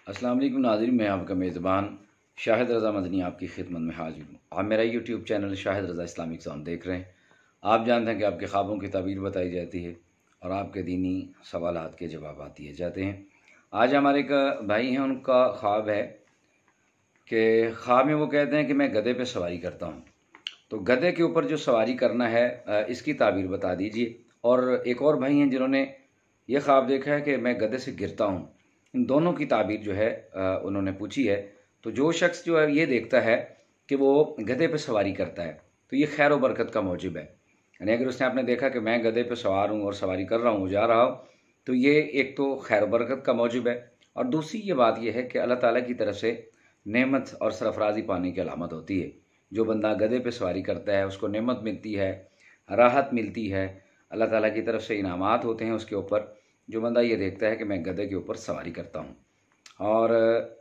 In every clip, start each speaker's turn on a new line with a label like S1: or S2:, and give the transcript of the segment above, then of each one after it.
S1: अस्सलाम वालेकुम नाज़रीन, मैं आपका मेज़बान शाहिद रज़ा मदनी आपकी खिदमत में हाजिर हूँ। आप मेरा यूट्यूब चैनल शाहिद रज़ा इस्लामिक ज़ोन देख रहे हैं। आप जानते हैं कि आपके ख्वाबों की ताबीर बताई जाती है और आपके दीनी सवालात के जवाब दिए जाते हैं। आज हमारे एक भाई हैं, उनका ख्वाब है कि ख्वाब में वो कहते हैं कि मैं गधे पे सवारी करता हूँ। तो गधे के ऊपर जो सवारी करना है इसकी ताबीर बता दीजिए। और एक और भाई हैं जिन्होंने ये ख्वाब देखा है कि मैं गधे से गिरता हूँ। इन दोनों की ताबीर जो है उन्होंने पूछी है। तो जो शख्स जो है ये देखता है कि वो गधे पे सवारी करता है तो ये खैर व बरकत का मौजब है। यानी अगर उसने आपने देखा कि मैं गधे पे सवार हूँ और सवारी कर रहा हूँ, जा रहा हूँ, तो ये एक तो खैर व बरकत का मौजब है। और दूसरी ये बात यह है कि अल्लाह ताला की तरफ से नेमत और सरफराजी पाने की अलामत होती है। जो बंदा गधे पे सवारी करता है उसको नेमत मिलती है, राहत मिलती है, अल्लाह ताला की तरफ से इनामात होते हैं उसके ऊपर। जो बंदा ये देखता है कि मैं गधे के ऊपर सवारी करता हूँ। और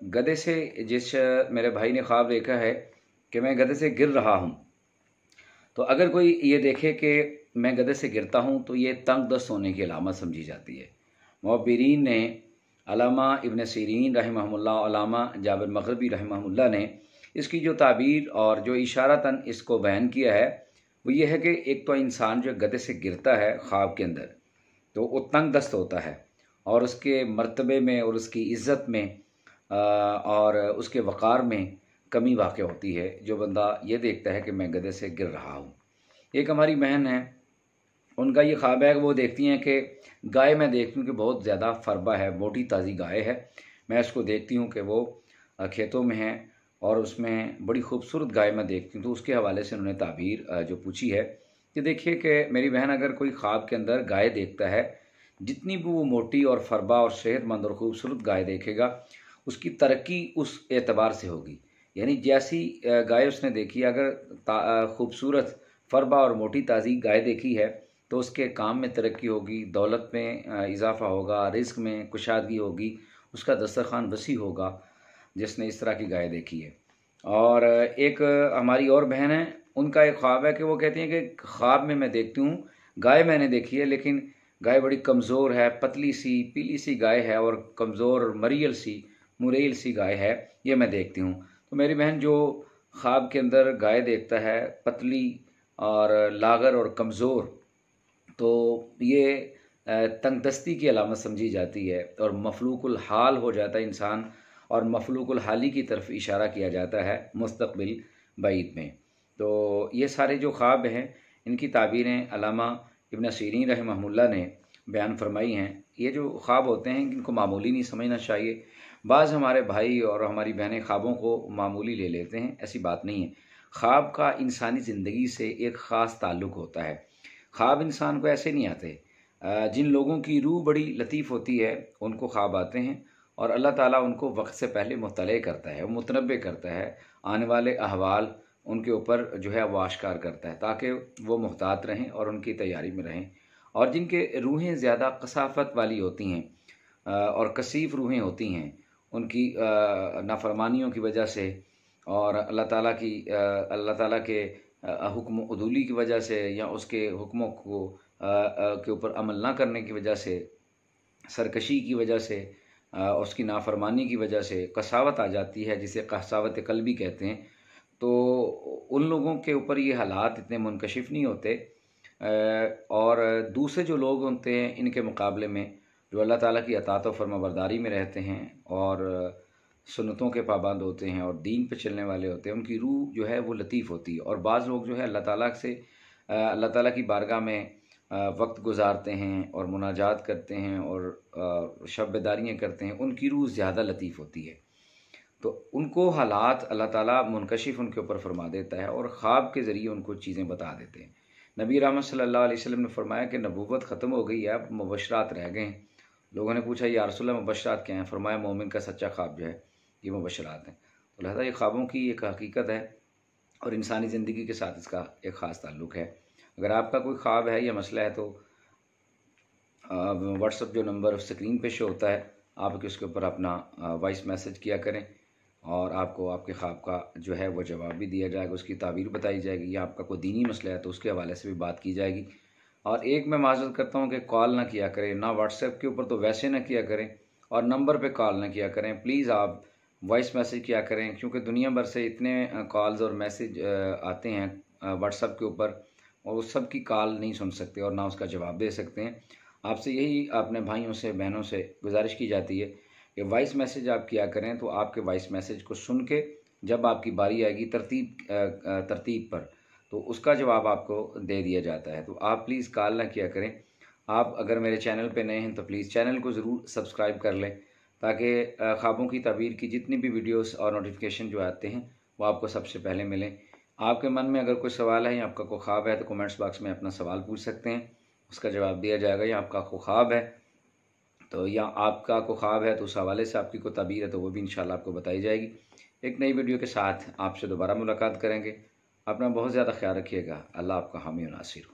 S1: गधे से जिस मेरे भाई ने ख्वाब देखा है कि मैं गधे से गिर रहा हूँ, तो अगर कोई ये देखे कि मैं गधे से गिरता हूँ तो ये तंग दस्त होने की अलामत समझी जाती है। मुअब्बिरीन ने, अल्लामा इब्न सीरीन रहमहुल्लाह, अल्लामा जाबिर मग़रिबी रहमहुल्लाह ने इसकी जो ताबीर और जो इशारतन इसको बयान किया है वो ये है कि एक तो इंसान जो गधे से गिरता है ख्वाब के अंदर तो वो तंग दस्त होता है और उसके मर्तबे में और उसकी इज़्ज़त में और उसके वक़ार में कमी वाक़ होती है। जो बंदा ये देखता है कि मैं गधे से गिर रहा हूँ। एक हमारी बहन है, उनका ये ख्वाब है कि वो देखती हैं कि गाय, मैं देखती हूँ कि बहुत ज़्यादा फरबा है, मोटी ताज़ी गाय है। मैं उसको देखती हूँ कि वो खेतों में है और उसमें बड़ी खूबसूरत गाय मैं देखती हूँ। तो उसके हवाले से उन्होंने ताबीर जो पूछी है कि देखिए कि मेरी बहन अगर कोई ख्वाब के अंदर गाय देखता है, जितनी भी वो मोटी और फरबा और सेहतमंद और खूबसूरत गाय देखेगा उसकी तरक्की उस एतबार से होगी। यानी जैसी गाय उसने देखी, अगर खूबसूरत फरबा और मोटी ताज़ी गाय देखी है तो उसके काम में तरक्की होगी, दौलत में इजाफ़ा होगा, रिज़्क में कुशादगी होगी, उसका दस्तरखान वसी होगा जिसने इस तरह की गाय देखी है। और एक हमारी और बहन है, उनका एक ख्वाब है कि वो कहती हैं कि ख्वाब में मैं देखती हूँ गाय मैंने देखी है, लेकिन गाय बड़ी कमज़ोर है, पतली सी पीली सी गाय है और कमज़ोर मरियल सी मुरेल सी गाय है, ये मैं देखती हूँ। तो मेरी बहन जो ख्वाब के अंदर गाय देखता है पतली और लागर और कमज़ोर, तो ये तंगदस्ती की अलामत समझी जाती है और मफलूकुल हाल हो जाता है इंसान और मफलूकुल हाली की तरफ इशारा किया जाता है मुस्तक़बिल बईद में। तो ये सारे जो ख्वाब हैं इनकी ताबीरें अल्लामा इब्न सीरीन रहमहुल्लाह ने बयान फरमाई हैं। ये जो ख्वाब होते हैं इनको मामूली नहीं समझना चाहिए। बाज़ हमारे भाई और हमारी बहनें ख्वाबों को मामूली ले लेते हैं, ऐसी बात नहीं है। ख्वाब का इंसानी ज़िंदगी से एक ख़ास ताल्लुक़ होता है। ख्वाब इंसान को ऐसे नहीं आते। जिन लोगों की रूह बड़ी लतीफ़ होती है उनको ख्वाब आते हैं और अल्लाह ताला उनको वक्त से पहले मुत्तले करता है, मुतनब्बे करता है, आने वाले अहवाल उनके ऊपर जो है वो आश्कार करता है ताकि वो मुहतात रहें और उनकी तैयारी में रहें। और जिनके रूहें ज़्यादा कसाफत वाली होती हैं और कसीफ़ रूहें होती हैं, उनकी नाफरमानियों की वजह से और अल्लाह ताला के हुक्म उदूली की वजह से या उसके हुक्मों को के ऊपर अमल ना करने की वजह से, सरकशी की वजह से, उसकी नाफरमानी की वजह से कसावत आ जाती है, जिसे कसावत क़ल्बी कहते हैं। तो उन लोगों के ऊपर ये हालात इतने मुनकशिफ नहीं होते। और दूसरे जो लोग होते हैं इनके मुकाबले में, जो अल्लाह ताला की अताअत व फरमाबरदारी में रहते हैं और सुन्नतों के पाबंद होते हैं और दीन पे चलने वाले होते हैं, उनकी रूह जो है वो लतीफ़ होती है। और बाज़ लोग जो है अल्लाह ताला की बारगाह में वक्त गुजारते हैं और मुनाजात करते हैं और शब बेदारियाँ करते हैं, उनकी रूह ज़्यादा लतीफ़ होती है। तो उनको हालात अल्लाह ताला मुनकशिफ उनके ऊपर फरमा देता है और ख्वाब के ज़रिए उनको चीज़ें बता देते हैं। नबी रहमत सल्लल्लाहु अलैहि वसल्लम ने फरमाया कि नबूवत ख़त्म हो गई है, अब मुबशरात रह गए हैं। लोगों ने पूछा या रसूल अल्लाह मुबशरात क्या हैं? फरमाया मोमिन का सच्चा ख्वाब जो है ये मुबशरात हैं। तो लिहाजा ये ख्वाबों की एक हकीकत है और इंसानी ज़िंदगी के साथ इसका एक ख़ास ताल्लुक़ है। अगर आपका कोई ख्वाब है या मसला है तो व्हाट्सअप जो नंबर स्क्रीन पे शो होता है, आप उसके ऊपर अपना वॉइस मैसेज किया करें और आपको आपके ख्वाब का जो है वो जवाब भी दिया जाएगा, उसकी ताबीर बताई जाएगी। या आपका कोई दीनी मसला है तो उसके हवाले से भी बात की जाएगी। और एक मैं माज़रत करता हूँ कि कॉल ना किया करें, ना व्हाट्सएप के ऊपर तो वैसे ना किया करें और नंबर पे कॉल ना किया करें। प्लीज़ आप वॉइस मैसेज किया करें, क्योंकि दुनिया भर से इतने कॉल्स और मैसेज आते हैं व्हाट्सएप के ऊपर, और उस सब की कॉल नहीं सुन सकते और ना उसका जवाब दे सकते हैं। आपसे यही अपने भाइयों से बहनों से गुजारिश की जाती है कि वॉइस मैसेज आप किया करें, तो आपके वॉइस मैसेज को सुन के जब आपकी बारी आएगी तरतीब पर, तो उसका जवाब आपको दे दिया जाता है। तो आप प्लीज़ कॉल ना किया करें। आप अगर मेरे चैनल पे नए हैं तो प्लीज़ चैनल को ज़रूर सब्सक्राइब कर लें, ताकि ख्वाबों की ताबीर की जितनी भी वीडियोस और नोटिफिकेशन जो आते हैं वो आपको सबसे पहले मिलें। आपके मन में अगर कोई सवाल है या आपका कोई ख्वाब है तो कमेंट्स बॉक्स में अपना सवाल पूछ सकते हैं, उसका जवाब दिया जाएगा। या आपका कोई ख्वाब है तो, या आपका कोई ख्वाब है तो उस हवाले से आपकी कोई ताबीर है तो वो भी इंशाल्लाह आपको बताई जाएगी। एक नई वीडियो के साथ आपसे दोबारा मुलाकात करेंगे। अपना बहुत ज़्यादा ख्याल रखिएगा। अल्लाह आपका हामी और नासिर हो।